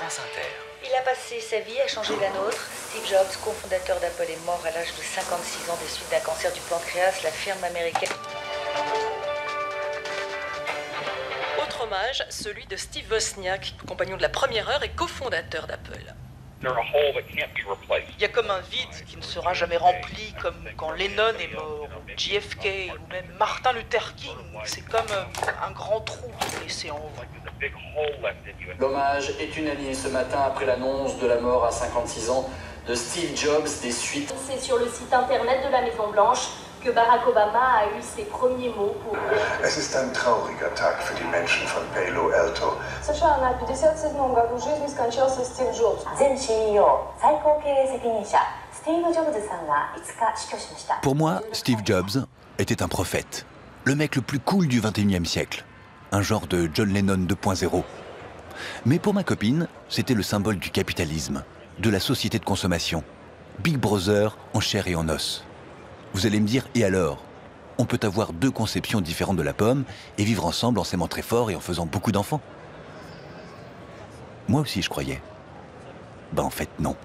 France Inter. Il a passé sa vie à changer la nôtre. Steve Jobs, cofondateur d'Apple, est mort à l'âge de 56 ans des suites d'un cancer du pancréas. La firme américaine... Autre hommage, celui de Steve Wozniak, compagnon de la première heure et cofondateur d'Apple. Il y a comme un vide qui ne sera jamais rempli, comme quand Lennon est mort, ou JFK, ou même Martin Luther King. C'est comme un grand trou laissé en vous. L'hommage est unanime ce matin après l'annonce de la mort à 56 ans de Steve Jobs des suites. C'est sur le site internet de la Maison Blanche que Barack Obama a eu ses premiers mots pour... Es ist ein trauriger Tag für die Menschen von Palo Alto. США на 57-м году жизни скончался Стив Джобс. 前 CEO 最高経営責任者スティーブ・ジョブズさんが5日死去しました。 Pour moi, Steve Jobs était un prophète. Le mec le plus cool du 21e siècle. Un genre de John Lennon 2.0. Mais pour ma copine, c'était le symbole du capitalisme, de la société de consommation. Big Brother en chair et en os. Vous allez me dire, et alors? On peut avoir deux conceptions différentes de la pomme et vivre ensemble en s'aimant très fort et en faisant beaucoup d'enfants. Moi aussi, je croyais. Ben en fait, non.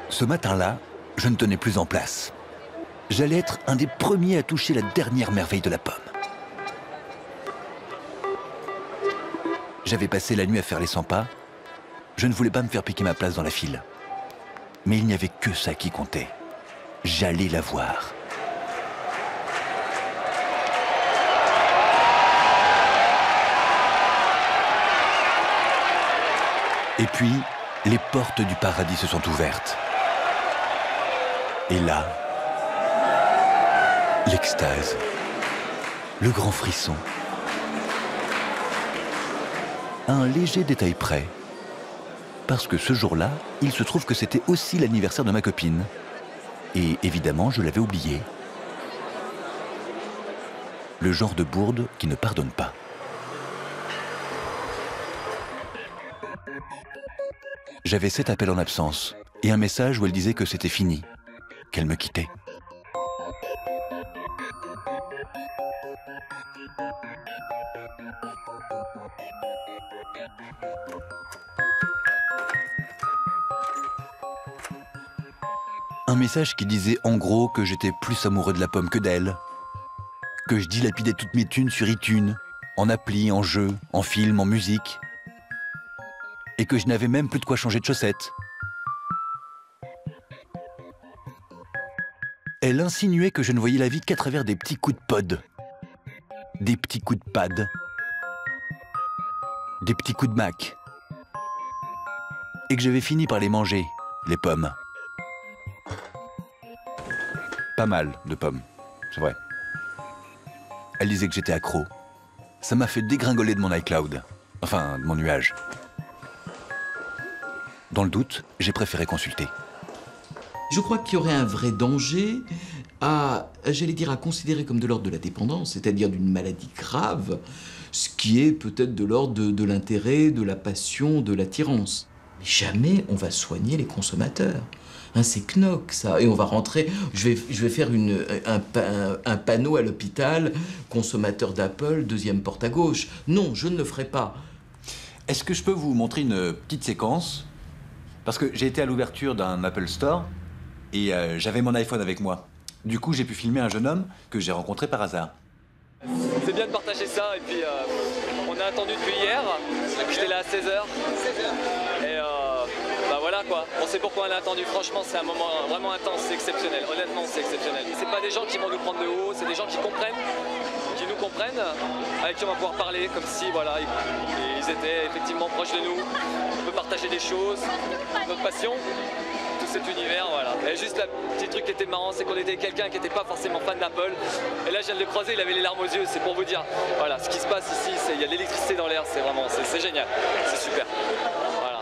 Ce matin-là, je ne tenais plus en place. J'allais être un des premiers à toucher la dernière merveille de la pomme. J'avais passé la nuit à faire les 100 pas. Je ne voulais pas me faire piquer ma place dans la file. Mais il n'y avait que ça qui comptait. J'allais la voir. Et puis, les portes du paradis se sont ouvertes. Et là, l'extase, le grand frisson. À un léger détail près, parce que ce jour-là, il se trouve que c'était aussi l'anniversaire de ma copine. Et évidemment, je l'avais oublié. Le genre de bourde qui ne pardonne pas. J'avais 7 appels en absence et un message où elle disait que c'était fini, qu'elle me quittait. Un message qui disait en gros que j'étais plus amoureux de la pomme que d'elle, que je dilapidais toutes mes thunes sur iTunes, en appli, en jeu, en film, en musique, et que je n'avais même plus de quoi changer de chaussettes. Elle insinuait que je ne voyais la vie qu'à travers des petits coups de pod, des petits coups de pad, des petits coups de Mac, et que j'avais fini par les manger, les pommes. Pas mal de pommes, c'est vrai. Elle disait que j'étais accro. Ça m'a fait dégringoler de mon iCloud, enfin de mon nuage. Dans le doute, j'ai préféré consulter. Je crois qu'il y aurait un vrai danger à, j'allais dire, à considérer comme de l'ordre de la dépendance, c'est-à-dire d'une maladie grave, ce qui est peut-être de l'ordre de l'intérêt, de la passion, de l'attirance. Mais jamais on va soigner les consommateurs. Hein, c'est knock, ça. Et on va rentrer, je vais faire un panneau à l'hôpital, consommateur d'Apple, deuxième porte à gauche. Non, je ne le ferai pas. Est-ce que je peux vous montrer une petite séquence? Parce que j'ai été à l'ouverture d'un Apple Store et j'avais mon iPhone avec moi. Du coup, j'ai pu filmer un jeune homme que j'ai rencontré par hasard. C'est bien de partager ça et puis on a attendu depuis hier. J'étais là à 16h. Et bah voilà quoi. On sait pourquoi on a attendu. Franchement, c'est un moment vraiment intense, c'est exceptionnel. Honnêtement, c'est exceptionnel. C'est pas des gens qui vont nous prendre de haut, c'est des gens qui comprennent, qui nous comprennent, avec qui on va pouvoir parler comme si voilà, ils étaient effectivement proches de nous. On peut partager des choses, notre passion, tout cet univers, voilà. Et juste le petit truc qui était marrant, c'est qu'on était quelqu'un qui n'était pas forcément fan d'Apple. Et là, je viens de le croiser, il avait les larmes aux yeux. C'est pour vous dire, voilà, ce qui se passe ici, il y a de l'électricité dans l'air, c'est vraiment, c'est génial, c'est super. Voilà.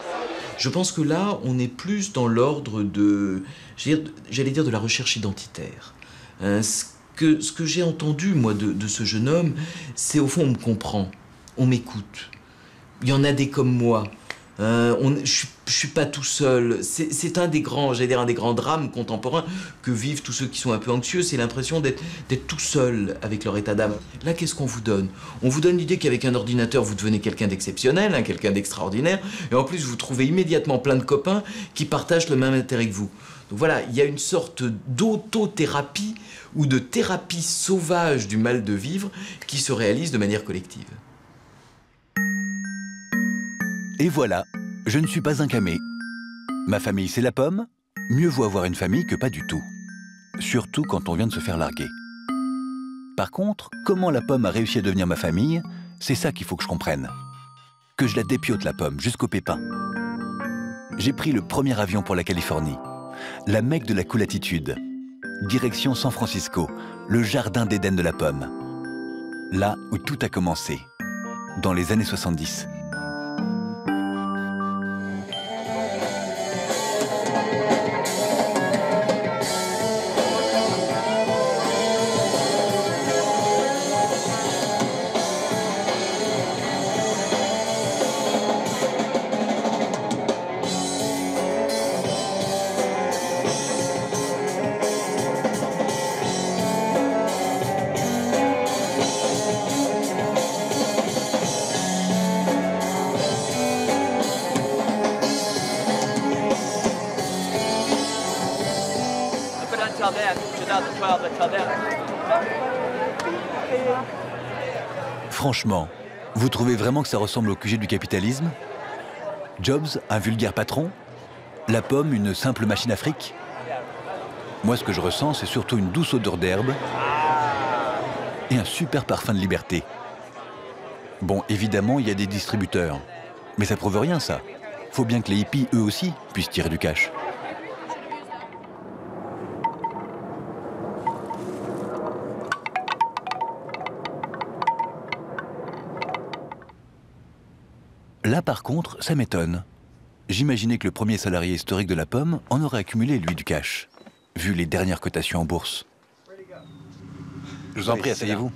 Je pense que là, on est plus dans l'ordre de, j'allais dire, de la recherche identitaire. Ce que j'ai entendu, moi, de ce jeune homme, c'est au fond, on me comprend, on m'écoute. Il y en a des comme moi. Je suis pas tout seul. C'est un des grands, j'allais dire, un des grands drames contemporains que vivent tous ceux qui sont un peu anxieux. C'est l'impression d'être tout seul avec leur état d'âme. Là, qu'est-ce qu'on vous donne? On vous donne l'idée qu'avec un ordinateur, vous devenez quelqu'un d'exceptionnel, hein, quelqu'un d'extraordinaire. Et en plus, vous trouvez immédiatement plein de copains qui partagent le même intérêt que vous. Donc voilà, il y a une sorte d'autothérapie ou de thérapie sauvage du mal de vivre qui se réalise de manière collective. Et voilà, je ne suis pas un camé. Ma famille, c'est la pomme. Mieux vaut avoir une famille que pas du tout. Surtout quand on vient de se faire larguer. Par contre, comment la pomme a réussi à devenir ma famille, c'est ça qu'il faut que je comprenne. Que je la dépiote, la pomme, jusqu'au pépin. J'ai pris le premier avion pour la Californie. La Mecque de la cool attitude. Direction San Francisco, le jardin d'Éden de la pomme. Là où tout a commencé, dans les années 70. Franchement, vous trouvez vraiment que ça ressemble au QG du capitalisme? Jobs, un vulgaire patron? La pomme, une simple machine à fric? Moi, ce que je ressens, c'est surtout une douce odeur d'herbe et un super parfum de liberté. Bon, évidemment, il y a des distributeurs. Mais ça prouve rien, ça. Faut bien que les hippies, eux aussi, puissent tirer du cash. Là, par contre, ça m'étonne. J'imaginais que le premier salarié historique de la pomme en aurait accumulé, lui, du cash, vu les dernières cotations en bourse. Je vous en prie, asseyez-vous.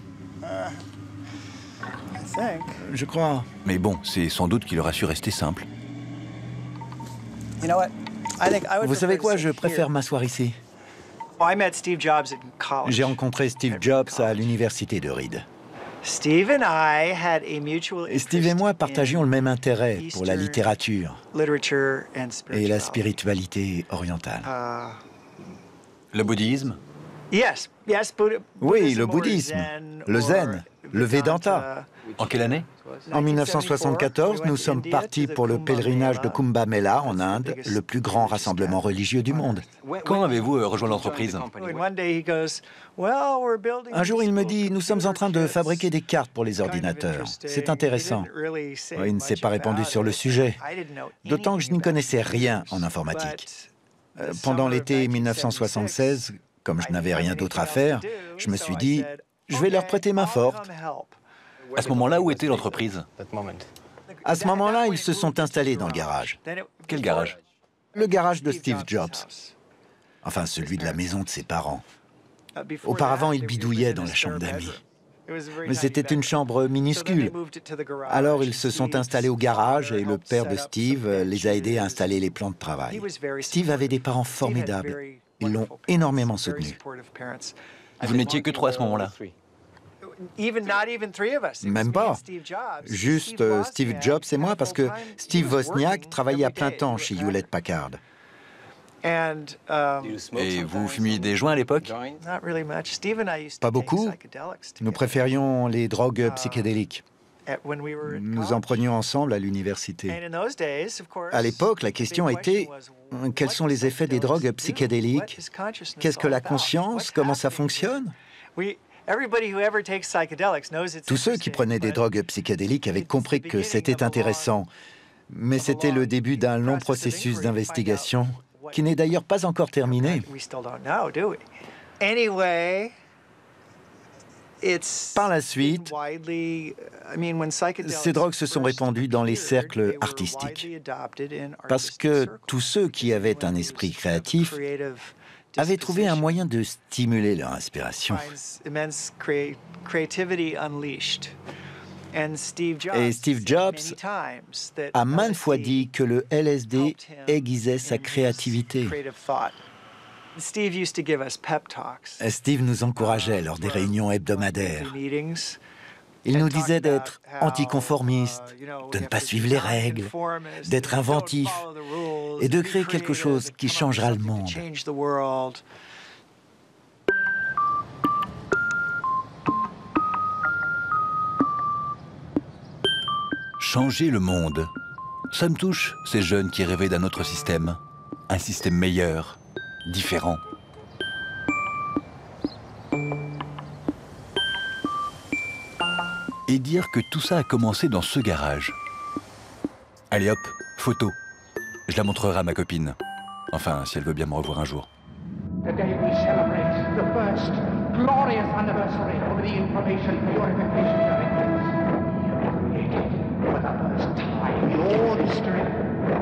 Je crois. Mais bon, c'est sans doute qu'il aura su rester simple. Vous savez quoi, je préfère m'asseoir ici. J'ai rencontré Steve Jobs à l'université de Reed. Steve et moi partagions le même intérêt pour la littérature et la spiritualité orientale. Le bouddhisme? Oui, le bouddhisme, le zen, le Vedanta. En quelle année? En 1974, nous sommes partis pour le pèlerinage de Kumbh Mela en Inde, le plus grand rassemblement religieux du monde. Quand avez-vous rejoint l'entreprise? Un jour, il me dit « Nous sommes en train de fabriquer des cartes pour les ordinateurs. C'est intéressant. » Il ne s'est pas répandu sur le sujet, d'autant que je n'y connaissais rien en informatique. Pendant l'été 1976, comme je n'avais rien d'autre à faire, je me suis dit « Je vais leur prêter main forte. » À ce moment-là, où était l'entreprise? À ce moment-là, ils se sont installés dans le garage. Quel garage? Le garage de Steve Jobs. Enfin, celui de la maison de ses parents. Auparavant, ils bidouillaient dans la chambre d'amis. Mais c'était une chambre minuscule. Alors, ils se sont installés au garage et le père de Steve les a aidés à installer les plans de travail. Steve avait des parents formidables. Ils l'ont énormément soutenu. Vous n'étiez que 3 à ce moment-là? Même pas. Juste Steve Jobs et moi, parce que Steve Wozniak travaillait à plein temps chez Hewlett-Packard. Et vous fumiez des joints à l'époque? Pas beaucoup. Nous préférions les drogues psychédéliques. Nous en prenions ensemble à l'université. À l'époque, la question était quels sont les effets des drogues psychédéliques? Qu'est-ce que la conscience? Comment ça fonctionne? Tous ceux qui prenaient des drogues psychédéliques avaient compris que c'était intéressant, mais c'était le début d'un long processus d'investigation qui n'est d'ailleurs pas encore terminé. Par la suite, ces drogues se sont répandues dans les cercles artistiques, parce que tous ceux qui avaient un esprit créatif avaient trouvé un moyen de stimuler leur inspiration. Et Steve Jobs a maintes fois dit que le LSD aiguisait sa créativité. Steve nous encourageait lors des réunions hebdomadaires. Il nous disait d'être anticonformistes, de ne pas suivre les règles, d'être inventif et de créer quelque chose qui changera le monde. Changer le monde. Ça me touche, ces jeunes qui rêvaient d'un autre système. Un système meilleur, différent. Et dire que tout ça a commencé dans ce garage. Allez hop, photo. Je la montrerai à ma copine. Enfin, si elle veut bien me revoir un jour. Today we celebrate the first glorious anniversary of the Information Purification Directives. Created for the first time in all history,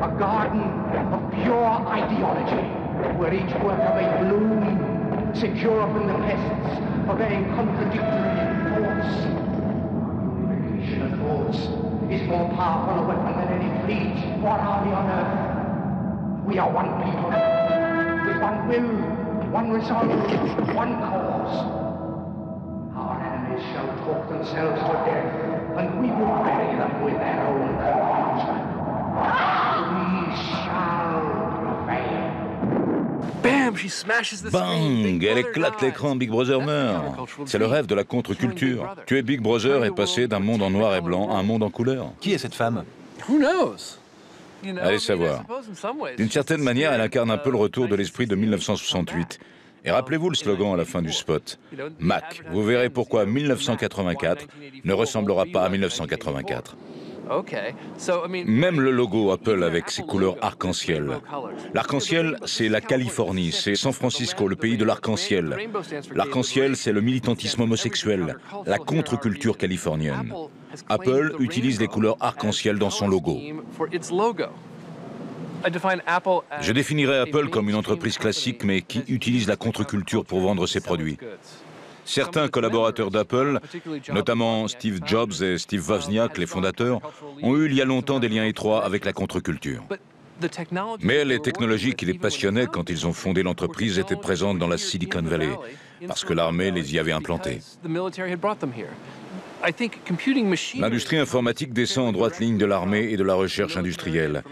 a garden of pure ideology, where each worker may bloom, secure from the pests, obeying contradictory thoughts. Purification of thoughts is more powerful a weapon than any fleet or army on earth. We are one people, with one will, one resolve, one cause. Our enemies shall talk themselves to death, and we will bury them with their own confusion. We shall prevail. Bang! Elle éclate l'écran, Big Brother meurt. C'est le rêve de la contre-culture. Tuer Big Brother et passer d'un monde en noir et blanc à un monde en couleur. Qui est cette femme? Allez savoir. D'une certaine manière, elle incarne un peu le retour de l'esprit de 1968. Et rappelez-vous le slogan à la fin du spot. Mac, vous verrez pourquoi 1984 ne ressemblera pas à 1984. Même le logo Apple avec ses couleurs arc-en-ciel. L'arc-en-ciel, c'est la Californie, c'est San Francisco, le pays de l'arc-en-ciel. L'arc-en-ciel, c'est le militantisme homosexuel, la contre-culture californienne. Apple utilise les couleurs arc-en-ciel dans son logo. Je définirais Apple comme une entreprise classique, mais qui utilise la contre-culture pour vendre ses produits. Certains collaborateurs d'Apple, notamment Steve Jobs et Steve Wozniak, les fondateurs, ont eu il y a longtemps des liens étroits avec la contre-culture. Mais les technologies qui les passionnaient quand ils ont fondé l'entreprise étaient présentes dans la Silicon Valley, parce que l'armée les y avait implantées. L'industrie informatique descend en droite ligne de l'armée et de la recherche industrielle.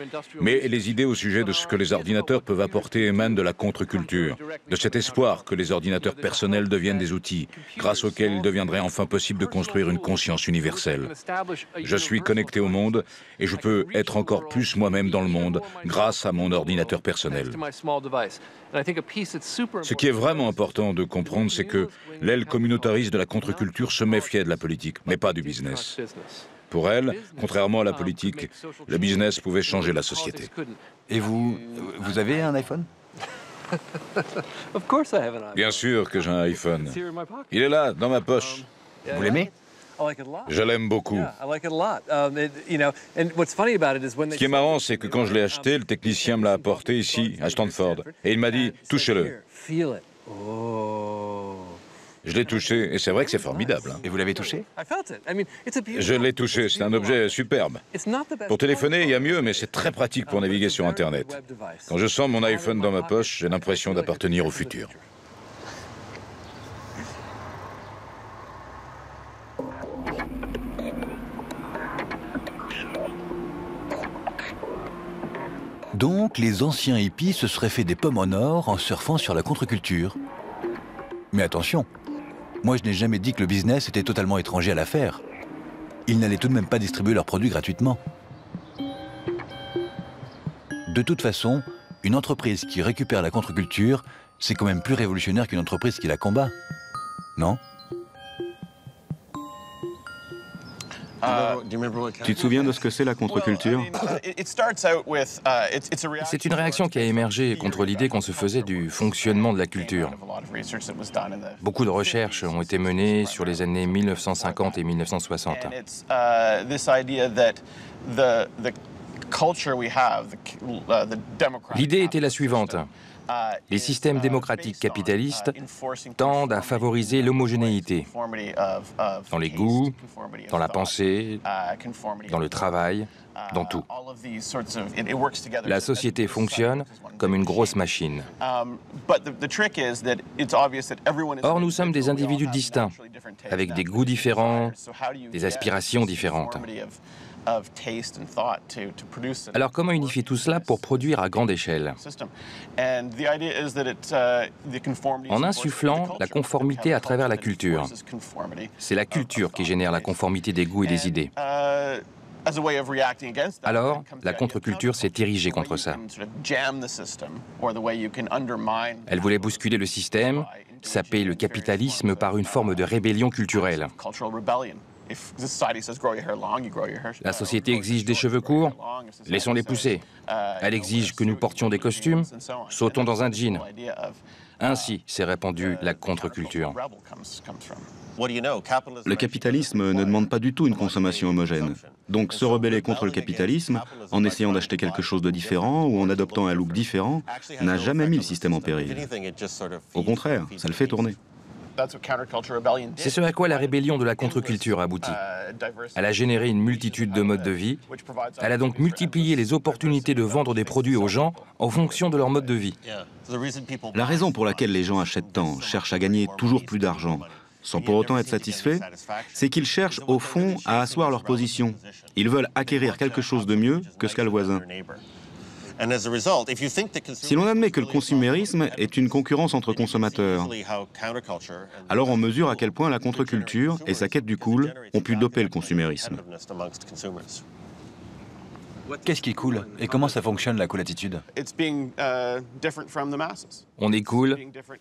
Mais les idées au sujet de ce que les ordinateurs peuvent apporter émanent de la contre-culture, de cet espoir que les ordinateurs personnels deviennent des outils, grâce auxquels il deviendrait enfin possible de construire une conscience universelle. Je suis connecté au monde et je peux être encore plus moi-même dans le monde grâce à mon ordinateur personnel. Ce qui est vraiment important de comprendre, c'est que l'aile communautariste de la contre-culture se méfiait de la politique, mais pas du business. Pour elle, contrairement à la politique, le business pouvait changer la société. Et vous avez un iPhone? Bien sûr que j'ai un iPhone. Il est là, dans ma poche. Vous l'aimez? Je l'aime beaucoup. Ce qui est marrant, c'est que quand je l'ai acheté, le technicien me l'a apporté ici, à Stanford. Et il m'a dit, touchez-le. Je l'ai touché, et c'est vrai que c'est formidable. Et vous l'avez touché? Je l'ai touché, c'est un objet superbe. Pour téléphoner, il y a mieux, mais c'est très pratique pour naviguer sur Internet. Quand je sens mon iPhone dans ma poche, j'ai l'impression d'appartenir au futur. Donc, les anciens hippies se seraient fait des pommes en or en surfant sur la contre-culture. Mais attention, moi je n'ai jamais dit que le business était totalement étranger à l'affaire. Ils n'allaient tout de même pas distribuer leurs produits gratuitement. De toute façon, une entreprise qui récupère la contre-culture, c'est quand même plus révolutionnaire qu'une entreprise qui la combat. Non ? Tu te souviens de ce que c'est la contre-culture? C'est une réaction qui a émergé contre l'idée qu'on se faisait du fonctionnement de la culture. Beaucoup de recherches ont été menées sur les années 1950 et 1960. L'idée était la suivante. Les systèmes démocratiques capitalistes tendent à favoriser l'homogénéité dans les goûts, dans la pensée, dans le travail, dans tout. La société fonctionne comme une grosse machine. Or, nous sommes des individus distincts, avec des goûts différents, des aspirations différentes. Alors comment unifier tout cela pour produire à grande échelle? En insufflant la conformité à travers la culture. C'est la culture qui génère la conformité des goûts et des idées. Alors, la contre-culture s'est érigée contre ça. Elle voulait bousculer le système, saper le capitalisme par une forme de rébellion culturelle. La société exige des cheveux courts, laissons-les pousser. Elle exige que nous portions des costumes, sautons dans un jean. Ainsi s'est répandue la contre-culture. Le capitalisme ne demande pas du tout une consommation homogène. Donc se rebeller contre le capitalisme, en essayant d'acheter quelque chose de différent ou en adoptant un look différent, n'a jamais mis le système en péril. Au contraire, ça le fait tourner. C'est ce à quoi la rébellion de la contre-culture aboutit. Elle a généré une multitude de modes de vie. Elle a donc multiplié les opportunités de vendre des produits aux gens en fonction de leur mode de vie. La raison pour laquelle les gens achètent tant, cherchent à gagner toujours plus d'argent, sans pour autant être satisfaits, c'est qu'ils cherchent au fond à asseoir leur position. Ils veulent acquérir quelque chose de mieux que ce qu'a le voisin. Si l'on admet que le consumérisme est une concurrence entre consommateurs, alors on mesure à quel point la contre-culture et sa quête du cool ont pu doper le consumérisme. Qu'est-ce qui est cool et comment ça fonctionne la cool attitude? On est cool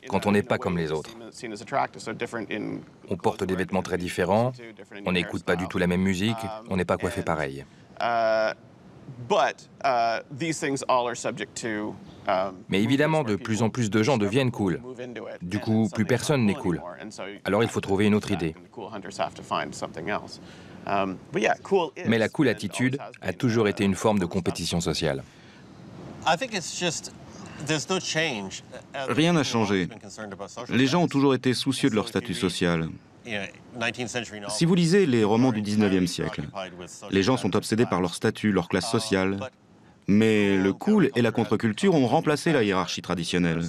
quand on n'est pas comme les autres. On porte des vêtements très différents, on n'écoute pas du tout la même musique, on n'est pas coiffé pareil. Mais évidemment, de plus en plus de gens deviennent cool. Du coup, plus personne n'est cool. Alors il faut trouver une autre idée. Mais la cool attitude a toujours été une forme de compétition sociale. Rien n'a changé. Les gens ont toujours été soucieux de leur statut social. Si vous lisez les romans du 19e siècle, les gens sont obsédés par leur statut, leur classe sociale. Mais le cool et la contre-culture ont remplacé la hiérarchie traditionnelle.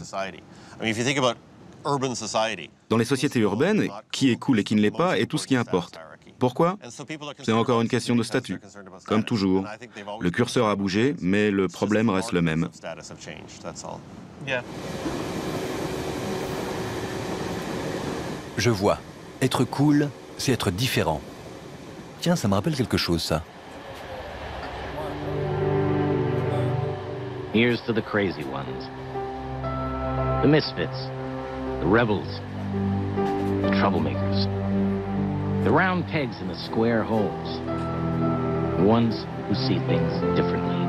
Dans les sociétés urbaines, qui est cool et qui ne l'est pas est tout ce qui importe. Pourquoi? C'est encore une question de statut. Comme toujours, le curseur a bougé, mais le problème reste le même. Je vois. Être cool, c'est être différent. Tiens, ça me rappelle quelque chose, ça. Here's to the crazy ones. The misfits. The rebels. The troublemakers. The round pegs in the square holes. The ones who see things differently.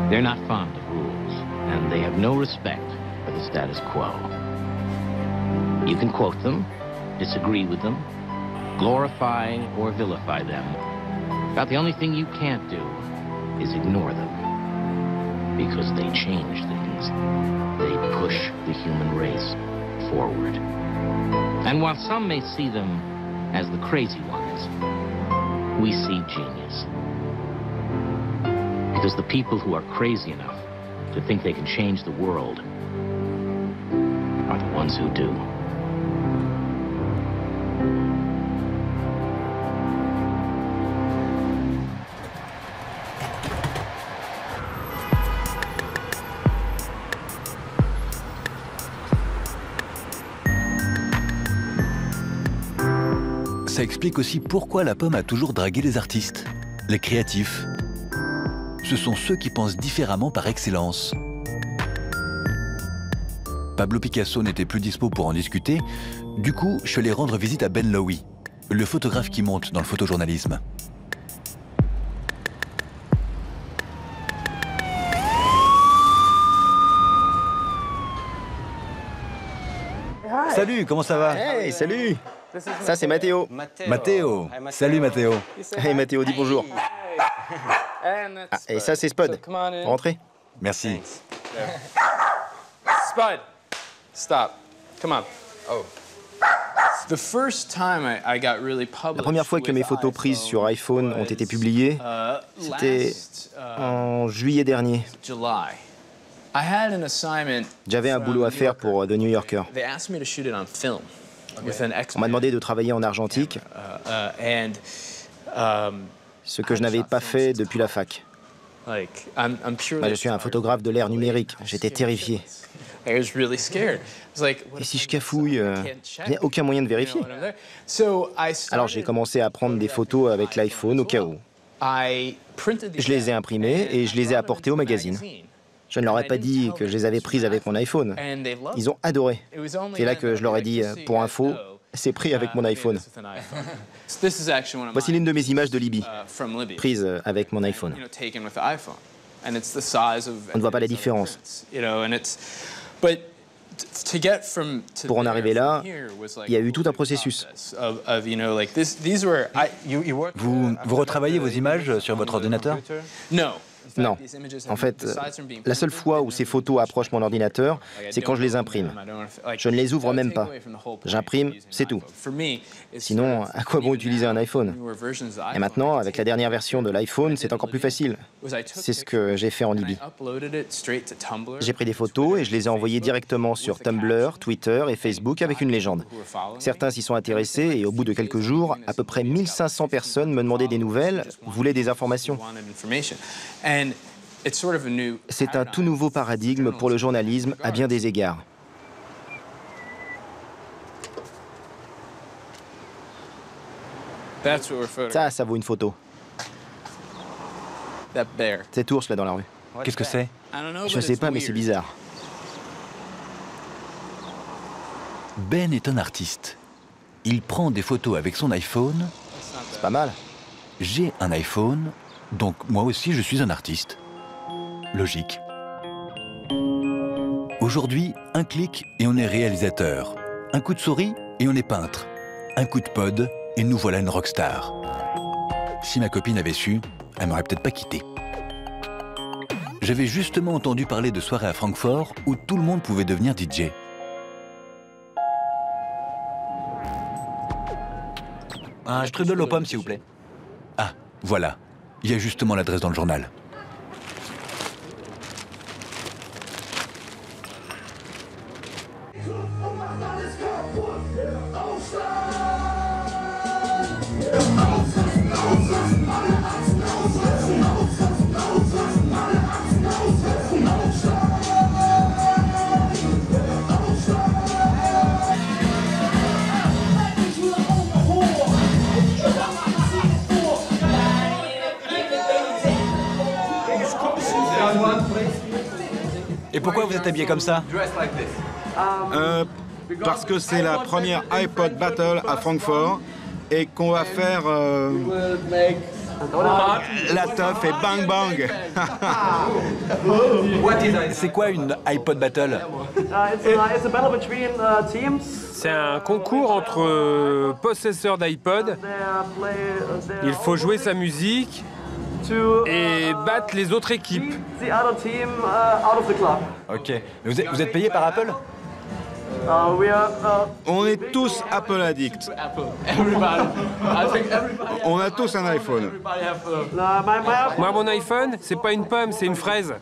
They're not fond of rules, and they have no respect for the status quo. You can quote them, disagree with them, glorify or vilify them. But the only thing you can't do is ignore them. Because they change things. They push the human race forward. And while some may see them as the crazy ones, we see genius. Because the people who are crazy enough to think they can change the world are the ones who do. Ça explique aussi pourquoi la pomme a toujours dragué les artistes, les créatifs. Ce sont ceux qui pensent différemment par excellence. Pablo Picasso n'était plus dispo pour en discuter, du coup, je suis allé rendre visite à Ben Lowy, le photographe qui monte dans le photojournalisme. Salut, comment ça va? Hey, salut. Ça, c'est Matteo. Matteo. Salut, Matteo. Hey, Matteo, dis bonjour. Ah, et ça, c'est Spud. Rentrez. Merci. Spud, stop. Come on. Oh. La première fois que mes photos prises sur iPhone ont été publiées, c'était en juillet dernier. J'avais un boulot à faire pour The New Yorker. On m'a demandé de travailler en argentique, ce que je n'avais pas fait depuis la fac. Je suis un photographe de l'ère numérique. J'étais terrifié. Et si je cafouille, il n'y a aucun moyen de vérifier. Alors j'ai commencé à prendre des photos avec l'iPhone au cas où. Je les ai imprimées et je les ai apportées au magazine. Je ne leur ai pas dit que je les avais prises avec mon iPhone. Ils ont adoré. C'est là que je leur ai dit, pour info, c'est pris avec mon iPhone. Voici l'une de mes images de Libye, prise avec mon iPhone. On ne voit pas la différence. Pour en arriver là, il y a eu tout un processus. Vous retravaillez vos images sur votre ordinateur? Non. En fait, la seule fois où ces photos approchent mon ordinateur, c'est quand je les imprime. Je ne les ouvre même pas. J'imprime, c'est tout. Sinon, à quoi bon utiliser un iPhone? Et maintenant, avec la dernière version de l'iPhone, c'est encore plus facile. C'est ce que j'ai fait en Libye. J'ai pris des photos et je les ai envoyées directement sur Tumblr, Twitter et Facebook avec une légende. Certains s'y sont intéressés et au bout de quelques jours, à peu près 1500 personnes me demandaient des nouvelles, voulaient des informations. C'est un tout nouveau paradigme pour le journalisme à bien des égards. Ça vaut une photo. Cet ours là dans la rue. Qu'est-ce que c'est? Je ne sais pas, mais c'est bizarre. Ben est un artiste. Il prend des photos avec son iPhone. C'est pas mal. J'ai un iPhone, donc moi aussi je suis un artiste. Logique. Aujourd'hui, un clic et on est réalisateur. Un coup de souris et on est peintre. Un coup de pod et nous voilà une rockstar. Si ma copine avait su, elle m'aurait peut-être pas quitté. J'avais justement entendu parler de soirées à Francfort où tout le monde pouvait devenir DJ. Un strudel aux pommes, s'il vous plaît. Ah, voilà. Il y a justement l'adresse dans le journal. Et pourquoi vous êtes habillé comme ça? Parce que c'est la première iPod Battle à Francfort et qu'on va faire la teuf et bang bang. C'est quoi une iPod Battle? C'est un concours entre possesseurs d'iPod. Il faut jouer sa musique et battre les autres équipes. Ok. Vous êtes payé par Apple? On est tous Apple addicts. On a tous un iPhone. Moi, mon iPhone, c'est pas une pomme, c'est une fraise.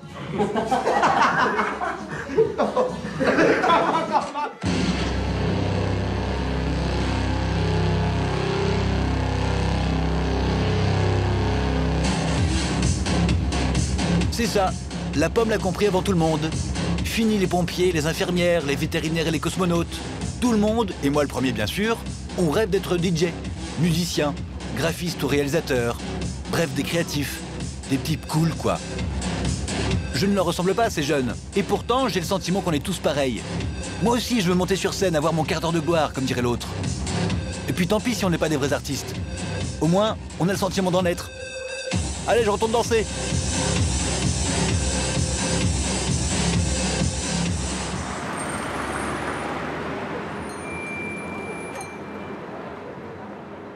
C'est ça, la pomme l'a compris avant tout le monde. Fini les pompiers, les infirmières, les vétérinaires et les cosmonautes. Tout le monde, et moi le premier bien sûr, on rêve d'être DJ, musicien, graphiste ou réalisateur. Bref, des créatifs, des types cool quoi. Je ne leur ressemble pas à ces jeunes, et pourtant j'ai le sentiment qu'on est tous pareils. Moi aussi je veux monter sur scène, avoir mon quart d'heure de gloire, comme dirait l'autre. Et puis tant pis si on n'est pas des vrais artistes. Au moins, on a le sentiment d'en être. Allez, je retourne danser.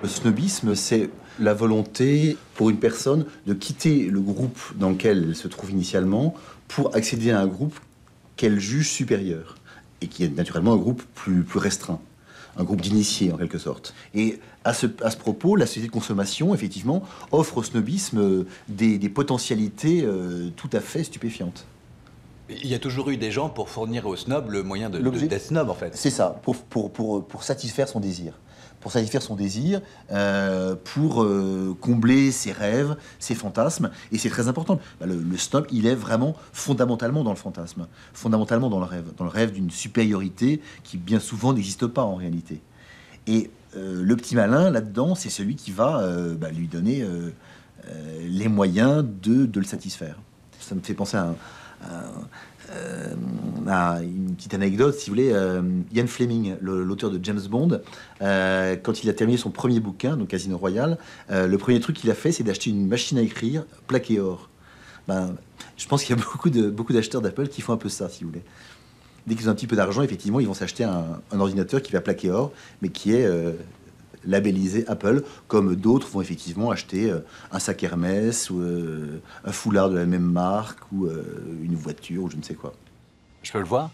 Le snobisme, c'est la volonté pour une personne de quitter le groupe dans lequel elle se trouve initialement pour accéder à un groupe qu'elle juge supérieur et qui est naturellement un groupe plus restreint, un groupe d'initiés en quelque sorte. Et à ce propos, la société de consommation, effectivement, offre au snobisme des potentialités tout à fait stupéfiantes. Il y a toujours eu des gens pour fournir aux snobs le moyen d'être snob, en fait. C'est ça, pour satisfaire son désir. Pour satisfaire son désir, pour combler ses rêves, ses fantasmes. Et c'est très important. Le snob, il est vraiment fondamentalement dans le fantasme, fondamentalement dans le rêve d'une supériorité qui bien souvent n'existe pas en réalité. Et le petit malin, là-dedans, c'est celui qui va lui donner les moyens de le satisfaire. Ça me fait penser à une petite anecdote, si vous voulez. Ian Fleming, l'auteur de James Bond, quand il a terminé son premier bouquin, donc Casino Royale, le premier truc qu'il a fait, c'est d'acheter une machine à écrire plaquée or. Je pense qu'il y a beaucoup d'acheteurs d'Apple qui font un peu ça, si vous voulez. Dès qu'ils ont un petit peu d'argent, effectivement, ils vont s'acheter un ordinateur qui va plaquer or, mais qui est labellisé Apple, comme d'autres vont effectivement acheter un sac Hermès ou un foulard de la même marque ou une voiture ou je ne sais quoi. Je peux le voir?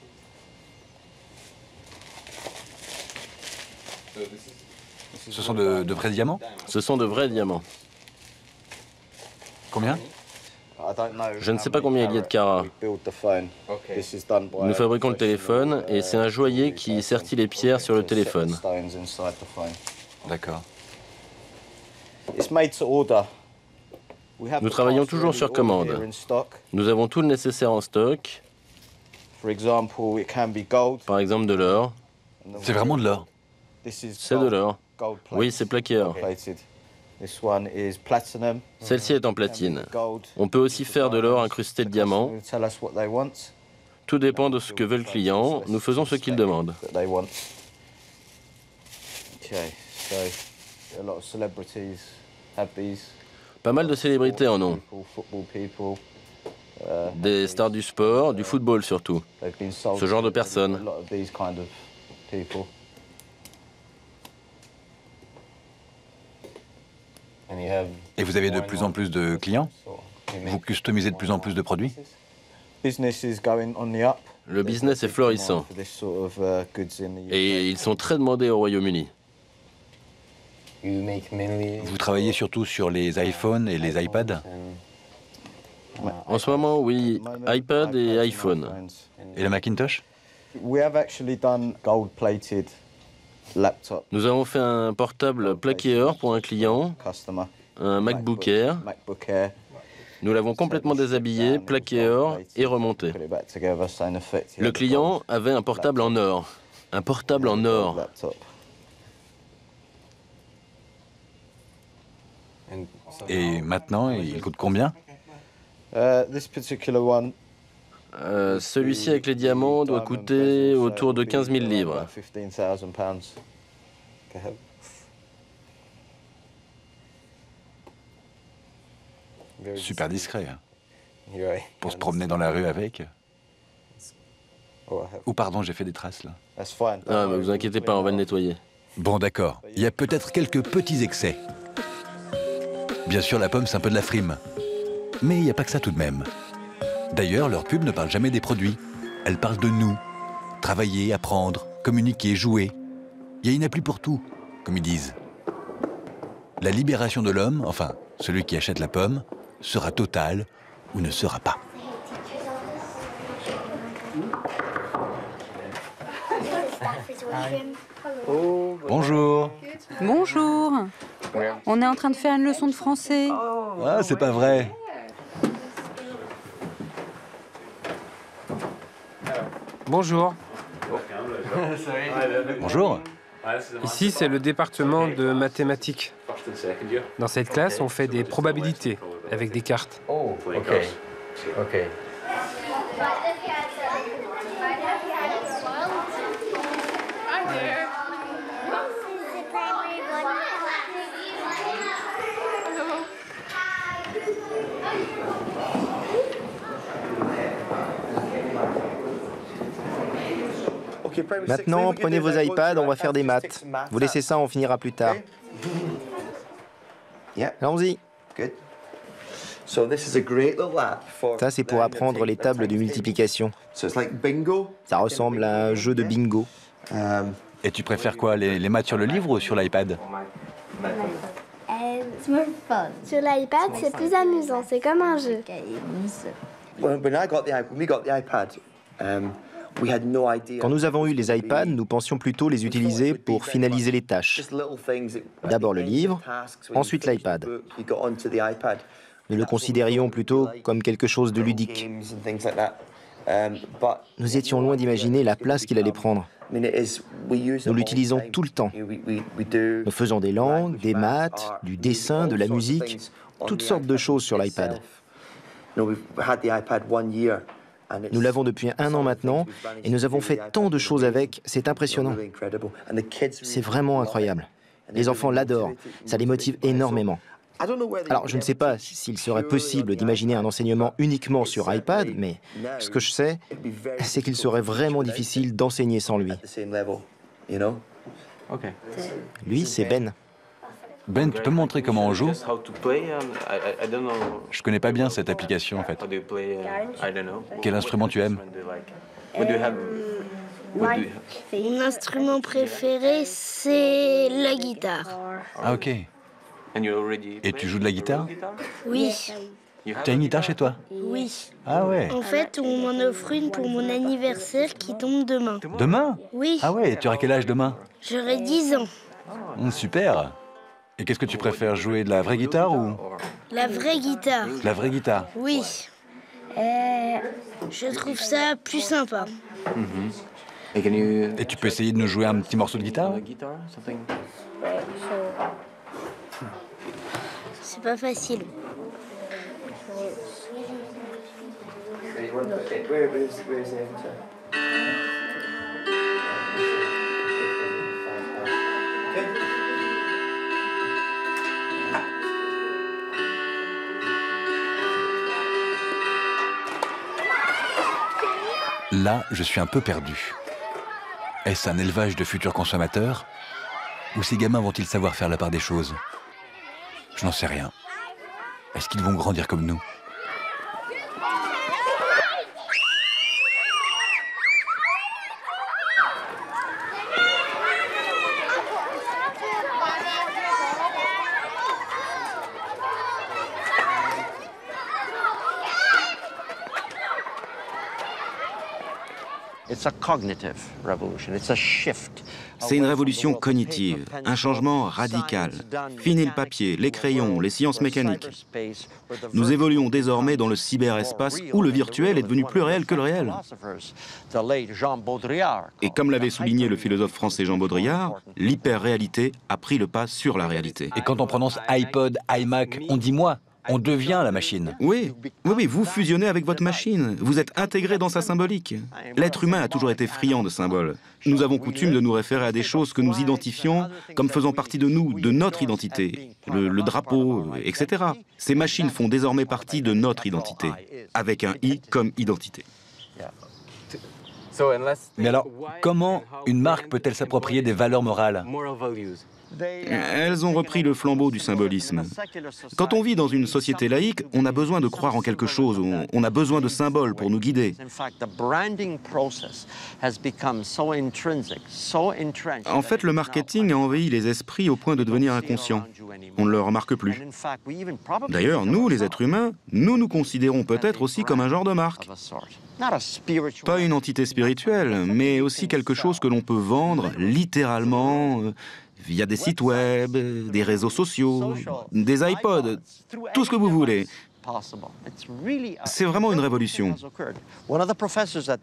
Ce sont de vrais diamants? Ce sont de vrais diamants. Combien? Je ne sais pas combien il y a de carats. Nous fabriquons le téléphone et c'est un joaillier qui sertit les pierres sur le téléphone. D'accord. Nous travaillons toujours sur commande. Nous avons tout le nécessaire en stock. Par exemple de l'or. C'est vraiment de l'or? C'est de l'or. Oui, c'est plaqué or. Celle-ci est en platine. On peut aussi faire de l'or incrusté de diamants. Tout dépend de ce que veut le client. Nous faisons ce qu'il demande. Pas mal de célébrités en ont. Des stars du sport, du football surtout. Ce genre de personnes. Et vous avez de plus en plus de clients? Vous customisez de plus en plus de produits? Le business est florissant. Et ils sont très demandés au Royaume-Uni. Vous travaillez surtout sur les iPhones et les iPads? En ce moment, oui, iPad et iPhone. Et la Macintosh? Nous avons fait un portable plaqué or pour un client, un MacBook Air. Nous l'avons complètement déshabillé, plaqué or et remonté. Le client avait un portable en or. Un portable en or. Et maintenant, il coûte combien? Celui-ci avec les diamants doit coûter autour de 15 000 livres. Super discret. Hein. Pour se promener dans la rue avec. Oh pardon, j'ai fait des traces là. Ah, mais vous inquiétez pas, on va le nettoyer. Bon d'accord, il y a peut-être quelques petits excès. Bien sûr, la pomme, c'est un peu de la frime. Mais il n'y a pas que ça tout de même. D'ailleurs, leur pub ne parle jamais des produits. Elle parle de nous. Travailler, apprendre, communiquer, jouer. Il y a une appli pour tout, comme ils disent. La libération de l'homme, enfin, celui qui achète la pomme, sera totale ou ne sera pas. Bonjour. Bonjour. On est en train de faire une leçon de français. Ah, c'est pas vrai. Bonjour. Bonjour. Ici, c'est le département de mathématiques. Dans cette classe, on fait des probabilités avec des cartes. Oh, ok. Ok. Maintenant, prenez vos iPads, on va faire des maths. Vous laissez ça, on finira plus tard. Allons-y. Ça, c'est pour apprendre les tables de multiplication. Ça ressemble à un jeu de bingo. Et tu préfères quoi, les maths sur le livre ou sur l'iPad? Sur l'iPad, c'est plus amusant, c'est comme un jeu. Quand nous avons eu les iPads, nous pensions plutôt les utiliser pour finaliser les tâches. D'abord le livre, ensuite l'iPad. Nous le considérions plutôt comme quelque chose de ludique. Nous étions loin d'imaginer la place qu'il allait prendre. Nous l'utilisons tout le temps. Nous faisons des langues, des maths, du dessin, de la musique, toutes sortes de choses sur l'iPad. Nous l'avons depuis 1 an maintenant et nous avons fait tant de choses avec, c'est impressionnant. C'est vraiment incroyable. Les enfants l'adorent, ça les motive énormément. Alors, je ne sais pas s'il serait possible d'imaginer un enseignement uniquement sur iPad, mais ce que je sais, c'est qu'il serait vraiment difficile d'enseigner sans lui. Lui, c'est Ben. Ben, tu peux me montrer comment on joue? Je connais pas bien cette application, en fait. Quel instrument tu aimes? Mon instrument préféré, c'est la guitare. Ah, ok. Et tu joues de la guitare? Oui. T'as une guitare chez toi? Oui. Ah ouais. En fait, on m'en offre une pour mon anniversaire qui tombe demain. Demain? Oui. Ah ouais, tu auras quel âge demain? J'aurai 10 ans. Super. Et qu'est-ce que tu préfères, jouer de la vraie guitare ou? La vraie guitare. La vraie guitare? Oui. Je trouve ça plus sympa. Et tu peux essayer de nous jouer un petit morceau de guitare? C'est pas facile. Là, je suis un peu perdu. Est-ce un élevage de futurs consommateurs? Ou ces gamins vont-ils savoir faire la part des choses? Je n'en sais rien. Est-ce qu'ils vont grandir comme nous? C'est une révolution cognitive, un changement radical. Fini le papier, les crayons, les sciences mécaniques. Nous évoluons désormais dans le cyberespace où le virtuel est devenu plus réel que le réel. Et comme l'avait souligné le philosophe français Jean Baudrillard, l'hyper-réalité a pris le pas sur la réalité. Et quand on prononce iPod, iMac, on dit moi. On devient la machine. Oui, vous fusionnez avec votre machine. Vous êtes intégré dans sa symbolique. L'être humain a toujours été friand de symboles. Nous avons coutume de nous référer à des choses que nous identifions comme faisant partie de nous, de notre identité. Le drapeau, etc. Ces machines font désormais partie de notre identité, avec un I comme identité. Mais alors, comment une marque peut-elle s'approprier des valeurs morales? Elles ont repris le flambeau du symbolisme. Quand on vit dans une société laïque, on a besoin de croire en quelque chose, on a besoin de symboles pour nous guider. En fait, le marketing a envahi les esprits au point de devenir inconscient. On ne le remarque plus. D'ailleurs, nous, les êtres humains, nous considérons peut-être aussi comme un genre de marque. Pas une entité spirituelle, mais aussi quelque chose que l'on peut vendre littéralement via des sites web, des réseaux sociaux, des iPods, tout ce que vous voulez. C'est vraiment une révolution.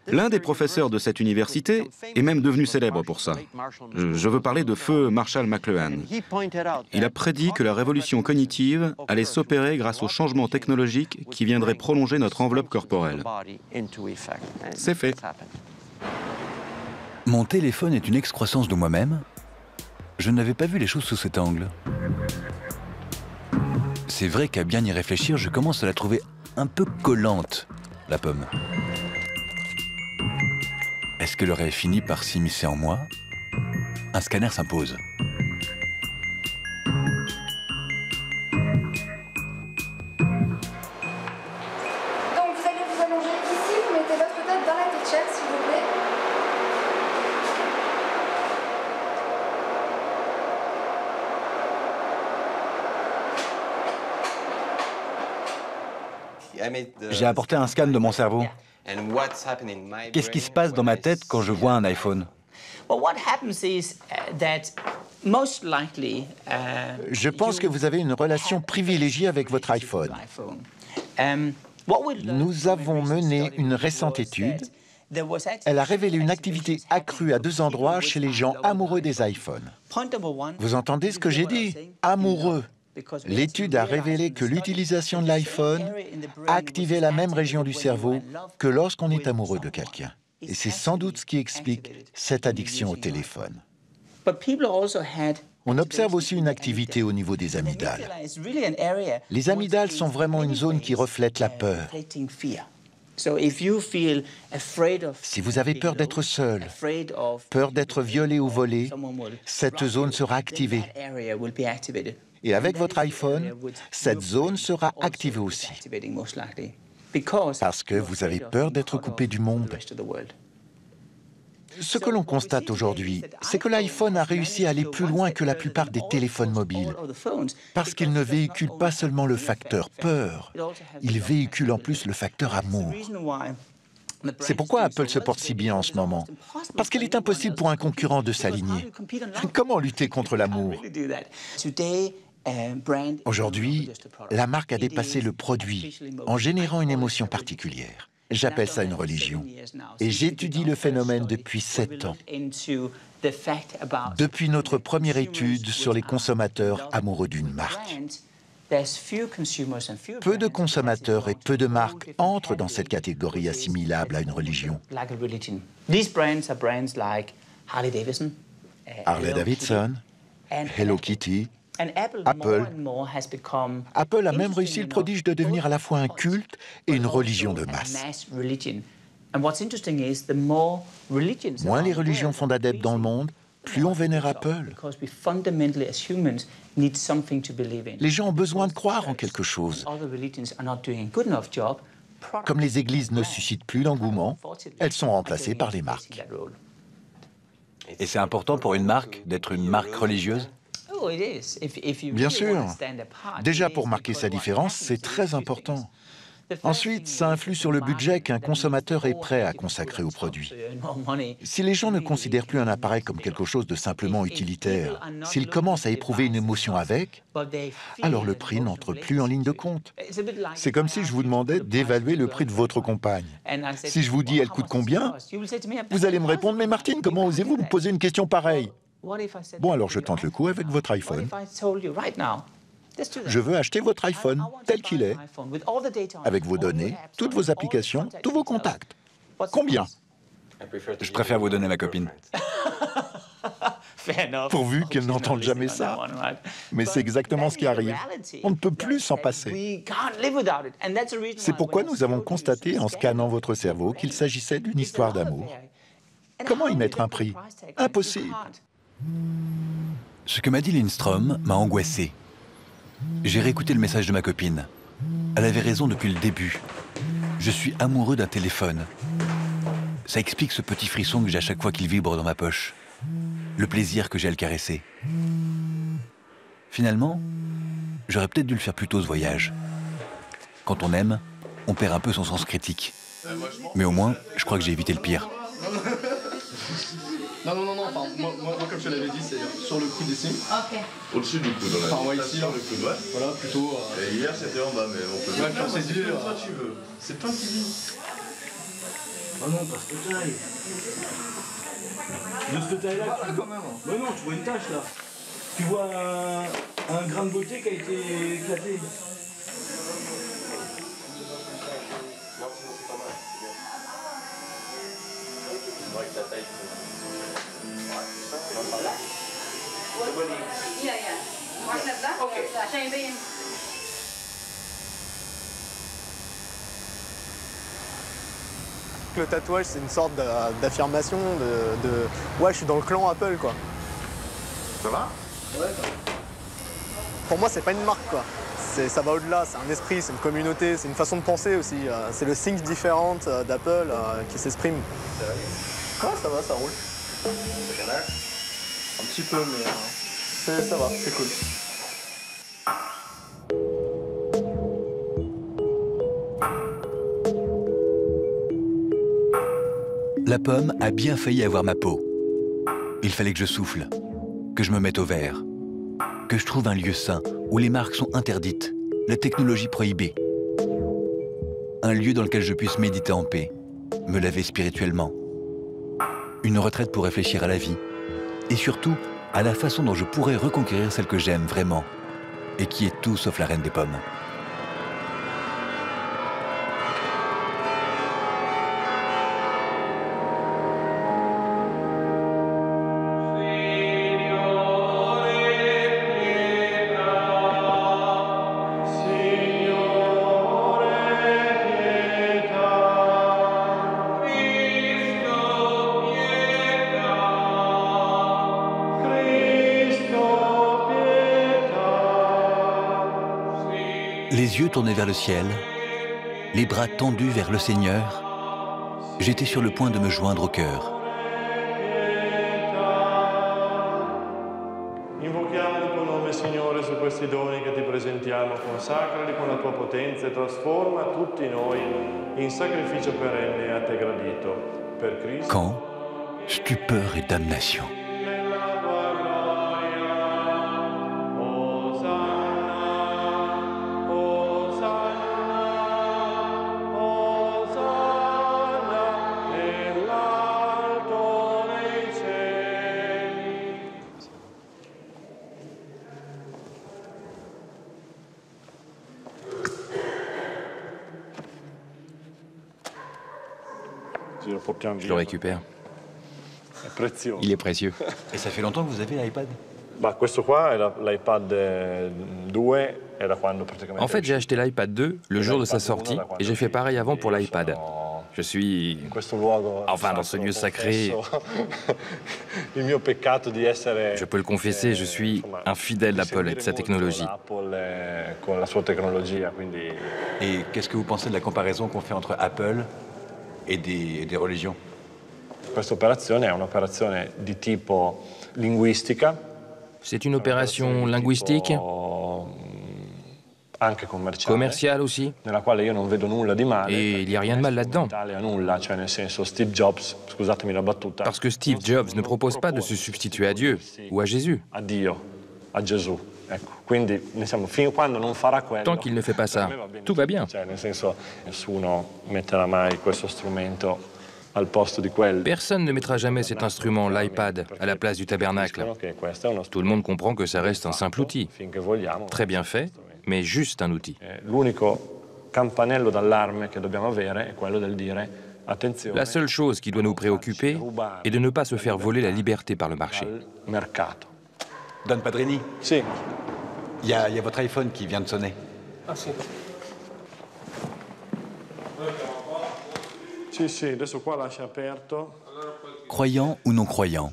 L'un des professeurs de cette université est même devenu célèbre pour ça. Je veux parler de feu Marshall McLuhan. Il a prédit que la révolution cognitive allait s'opérer grâce aux changements technologiques qui viendraient prolonger notre enveloppe corporelle. C'est fait. Mon téléphone est une excroissance de moi-même. Je n'avais pas vu les choses sous cet angle. C'est vrai qu'à bien y réfléchir, je commence à la trouver un peu collante, la pomme. Est-ce qu'elle aurait fini par s'immiscer en moi, un scanner s'impose. Donc vous allez vous allonger ici, vous mettez votre tête dans la tête-chaise, s'il vous plaît. J'ai apporté un scan de mon cerveau. Qu'est-ce qui se passe dans ma tête quand je vois un iPhone? Je pense que vous avez une relation privilégiée avec votre iPhone. Nous avons mené une récente étude. Elle a révélé une activité accrue à 2 endroits chez les gens amoureux des iPhones. Vous entendez ce que j'ai dit? Amoureux. L'étude a révélé que l'utilisation de l'iPhone activait la même région du cerveau que lorsqu'on est amoureux de quelqu'un. Et c'est sans doute ce qui explique cette addiction au téléphone. On observe aussi une activité au niveau des amygdales. Les amygdales sont vraiment une zone qui reflète la peur. Si vous avez peur d'être seul, peur d'être violé ou volé, cette zone sera activée. Et avec votre iPhone, cette zone sera activée aussi. Parce que vous avez peur d'être coupé du monde. Ce que l'on constate aujourd'hui, c'est que l'iPhone a réussi à aller plus loin que la plupart des téléphones mobiles. Parce qu'il ne véhicule pas seulement le facteur peur, il véhicule en plus le facteur amour. C'est pourquoi Apple se porte si bien en ce moment. Parce qu'il est impossible pour un concurrent de s'aligner. Comment lutter contre l'amour ? Aujourd'hui, la marque a dépassé le produit en générant une émotion particulière. J'appelle ça une religion. Et j'étudie le phénomène depuis 7 ans. Depuis notre première étude sur les consommateurs amoureux d'une marque. Peu de consommateurs et peu de marques entrent dans cette catégorie assimilable à une religion. Harley-Davidson, Hello Kitty, Apple. Apple a même réussi le prodige de devenir à la fois un culte et une religion de masse. Moins les religions font d'adeptes dans le monde, plus on vénère Apple. Les gens ont besoin de croire en quelque chose. Comme les églises ne suscitent plus d'engouement, elles sont remplacées par les marques. Et c'est important pour une marque d'être une marque religieuse ? Bien sûr. Déjà, pour marquer sa différence, c'est très important. Ensuite, ça influe sur le budget qu'un consommateur est prêt à consacrer au produit. Si les gens ne considèrent plus un appareil comme quelque chose de simplement utilitaire, s'ils commencent à éprouver une émotion avec, alors le prix n'entre plus en ligne de compte. C'est comme si je vous demandais d'évaluer le prix de votre compagne. Si je vous dis « elle coûte combien ?», vous allez me répondre « mais Martine, comment osez-vous me poser une question pareille ?» Bon, alors je tente le coup avec votre iPhone. Je veux acheter votre iPhone tel qu'il est, avec vos données, toutes vos applications, tous vos contacts. Combien ? Je préfère vous donner ma copine. Pourvu qu'elle n'entende jamais ça. Mais c'est exactement ce qui arrive. On ne peut plus s'en passer. C'est pourquoi nous avons constaté en scannant votre cerveau qu'il s'agissait d'une histoire d'amour. Comment y mettre un prix ? Impossible. Ce que m'a dit Lindstrom m'a angoissé. J'ai réécouté le message de ma copine. Elle avait raison depuis le début. Je suis amoureux d'un téléphone. Ça explique ce petit frisson que j'ai à chaque fois qu'il vibre dans ma poche. Le plaisir que j'ai à le caresser. Finalement, j'aurais peut-être dû le faire plus tôt ce voyage. Quand on aime, on perd un peu son sens critique. Mais au moins, je crois que j'ai évité le pire. Non, enfin, moi, comme je te l'avais dit, c'est sur le coude ici. Ok. Au-dessus du coude, voilà. Enfin, ouais, ici, sur le coude, ouais. Voilà, plutôt. Et hier, c'était en bas, mais on peut. Ouais, puis on s'est dit. Toi, tu veux. C'est toi qui dis. Oh non, pas cette taille. De cette taille-là, quand même. Mais non, tu vois une tache, là. Tu vois un grain de beauté qui a été éclaté. que le tatouage, c'est une sorte d'affirmation, ouais, je suis dans le clan Apple, quoi. Ça va? Ouais, ça va. Pour moi, c'est pas une marque, quoi. Ça va au-delà, c'est un esprit, c'est une communauté, c'est une façon de penser aussi. C'est le think different d'Apple qui s'exprime. Ouais, ça va, ça roule. Un petit peu, mais ça va, c'est cool. La pomme a bien failli avoir ma peau. Il fallait que je souffle, que je me mette au vert, que je trouve un lieu sain où les marques sont interdites, la technologie prohibée. Un lieu dans lequel je puisse méditer en paix, me laver spirituellement. Une retraite pour réfléchir à la vie et surtout à la façon dont je pourrais reconquérir celle que j'aime vraiment et qui est tout sauf la reine des pommes. Les yeux tournés vers le ciel, les bras tendus vers le Seigneur, j'étais sur le point de me joindre au cœur. Invochiamo il tuo nome, Signore, su questi doni che ti presentiamo, consacrali con la tua potenza e trasforma tutti noi in sacrificio perenne a te gradito. Per Cristo. Quand stupeur et damnation. Je le récupère. Il est précieux. Et ça fait longtemps que vous avez l'iPad? En fait, j'ai acheté l'iPad 2 le jour de sa sortie et j'ai fait pareil avant pour l'iPad. Je suis... Enfin, dans ce lieu sacré... Je peux le confesser, je suis un fidèle d'Apple et de sa technologie. Et qu'est-ce que vous pensez de la comparaison qu'on fait entre Apple et des religions? C'est une opération linguistique, commerciale aussi, et il n'y a rien de mal là-dedans. Parce que Steve Jobs ne propose pas de se substituer à Dieu ou à Jésus. Tant qu'il ne fait pas ça, tout va bien. Personne ne mettra jamais cet instrument, l'iPad, à la place du tabernacle. Tout le monde comprend que ça reste un simple outil. Très bien fait, mais juste un outil. La seule chose qui doit nous préoccuper est de ne pas se faire voler la liberté par le marché. Don Padrini? Si. Il y a votre iPhone qui vient de sonner. Ah, si. Croyant ou non croyant,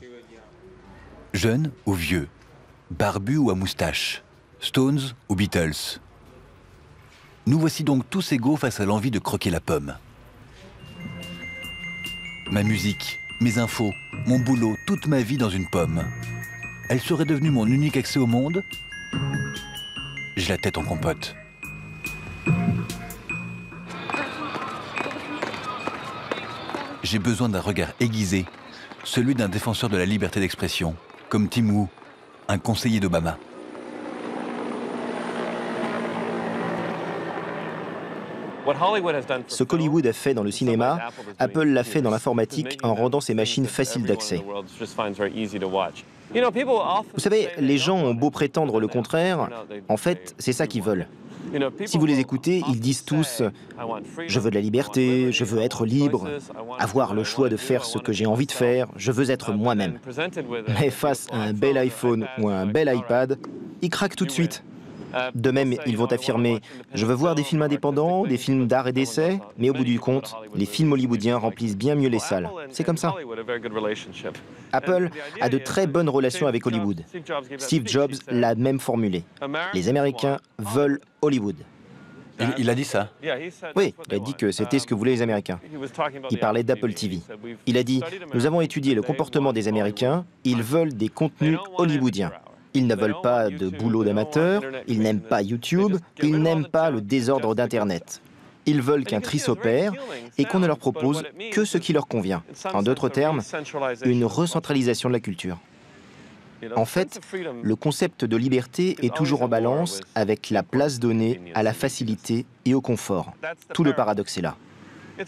jeune ou vieux, barbu ou à moustache, Stones ou Beatles. Nous voici donc tous égaux face à l'envie de croquer la pomme. Ma musique, mes infos, mon boulot, toute ma vie dans une pomme. Elle serait devenue mon unique accès au monde? J'ai la tête en compote. J'ai besoin d'un regard aiguisé, celui d'un défenseur de la liberté d'expression, comme Tim Wu, un conseiller d'Obama. Ce qu'Hollywood a fait dans le cinéma, Apple l'a fait dans l'informatique en rendant ses machines faciles d'accès. Vous savez, les gens ont beau prétendre le contraire, en fait, c'est ça qu'ils veulent. Si vous les écoutez, ils disent tous « Je veux de la liberté, je veux être libre, avoir le choix de faire ce que j'ai envie de faire, je veux être moi-même. » Mais face à un bel iPhone ou à un bel iPad, ils craquent tout de suite. De même, ils vont affirmer « Je veux voir des films indépendants, des films d'art et d'essai », mais au bout du compte, les films hollywoodiens remplissent bien mieux les salles. C'est comme ça. Apple a de très bonnes relations avec Hollywood. Steve Jobs l'a même formulé. Les Américains veulent Hollywood. Il a dit ça? Oui, il a dit que c'était ce que voulaient les Américains. Il parlait d'Apple TV. Il a dit « Nous avons étudié le comportement des Américains, ils veulent des contenus hollywoodiens. Ils ne veulent pas de boulot d'amateur, ils n'aiment pas YouTube, ils n'aiment pas le désordre d'Internet. Ils veulent qu'un tri s'opère et qu'on ne leur propose que ce qui leur convient. En d'autres termes, une recentralisation de la culture. En fait, le concept de liberté est toujours en balance avec la place donnée à la facilité et au confort. Tout le paradoxe est là.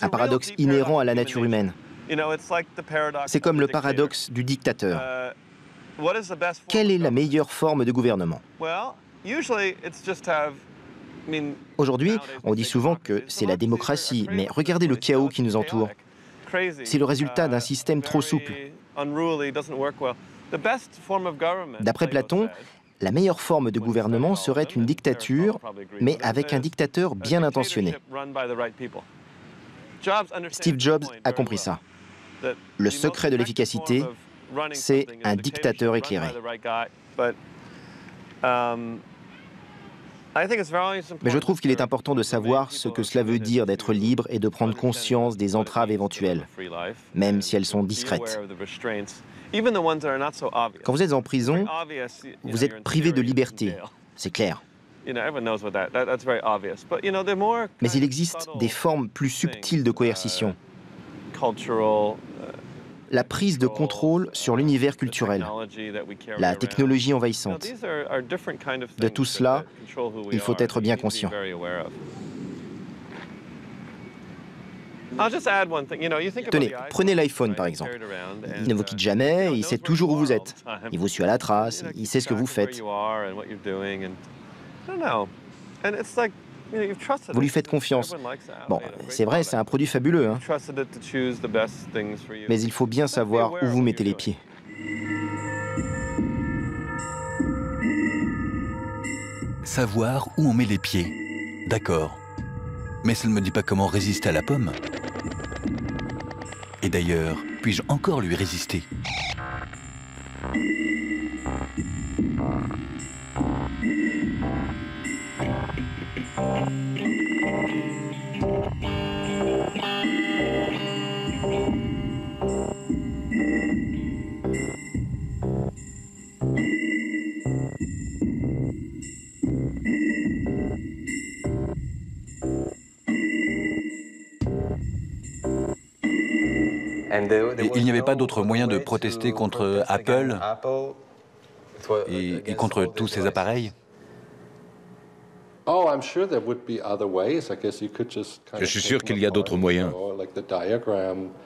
Un paradoxe inhérent à la nature humaine. C'est comme le paradoxe du dictateur. Quelle est la meilleure forme de gouvernement? Aujourd'hui, on dit souvent que c'est la démocratie, mais regardez le chaos qui nous entoure. C'est le résultat d'un système trop souple. D'après Platon, la meilleure forme de gouvernement serait une dictature, mais avec un dictateur bien intentionné. Steve Jobs a compris ça. Le secret de l'efficacité, c'est un dictateur éclairé. Mais je trouve qu'il est important de savoir ce que cela veut dire d'être libre et de prendre conscience des entraves éventuelles, même si elles sont discrètes. Quand vous êtes en prison, vous êtes privé de liberté, c'est clair. Mais il existe des formes plus subtiles de coercition. La prise de contrôle sur l'univers culturel, la technologie envahissante. De tout cela, il faut être bien conscient. Tenez, prenez l'iPhone par exemple. Il ne vous quitte jamais, il sait toujours où vous êtes. Il vous suit à la trace, il sait ce que vous faites. Vous lui faites confiance. Bon, c'est vrai, c'est un produit fabuleux, hein. Mais il faut bien savoir où vous mettez les pieds. Savoir où on met les pieds. D'accord. Mais ça ne me dit pas comment résister à la pomme. Et d'ailleurs, puis-je encore lui résister? Et il n'y avait pas d'autre moyen de protester contre Apple et contre tous ces appareils? Je suis sûr qu'il y a d'autres moyens.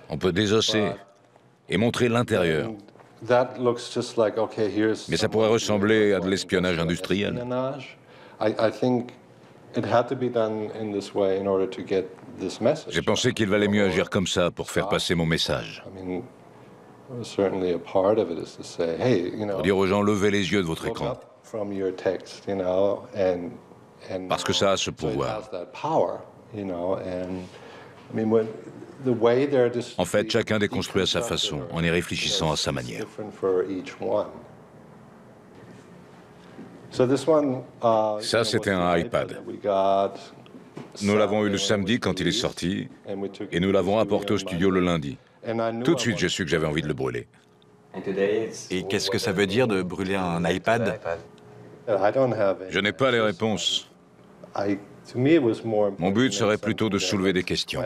On peut désosser et montrer l'intérieur. Mais ça pourrait ressembler à de l'espionnage industriel. J'ai pensé qu'il valait mieux agir comme ça pour faire passer mon message. Pour dire aux gens, levez les yeux de votre écran. Parce que ça a ce pouvoir. En fait, chacun déconstruit à sa façon, en y réfléchissant à sa manière. Ça, c'était un iPad. Nous l'avons eu le samedi quand il est sorti, et nous l'avons apporté au studio le lundi. Tout de suite, j'ai su que j'avais envie de le brûler. Et qu'est-ce que ça veut dire de brûler un iPad? Je n'ai pas les réponses. Mon but serait plutôt de soulever des questions.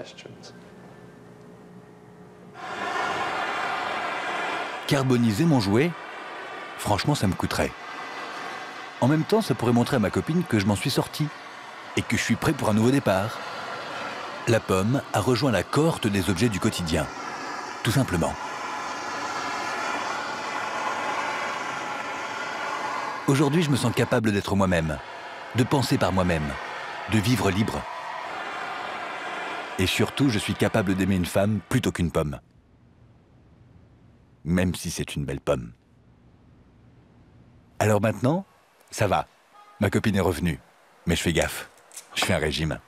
Carboniser mon jouet? Franchement, ça me coûterait. En même temps, ça pourrait montrer à ma copine que je m'en suis sorti et que je suis prêt pour un nouveau départ. La pomme a rejoint la cohorte des objets du quotidien, tout simplement. Aujourd'hui, je me sens capable d'être moi-même, de penser par moi-même, de vivre libre. Et surtout, je suis capable d'aimer une femme plutôt qu'une pomme. Même si c'est une belle pomme. Alors maintenant, ça va. Ma copine est revenue, mais je fais gaffe. Je fais un régime.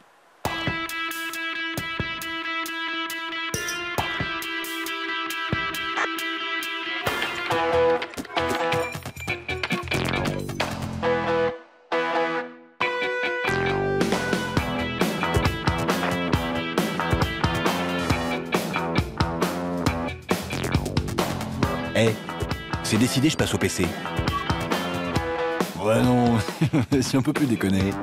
Eh, c'est décidé, je passe au PC. Ouais non, si on peut plus déconner.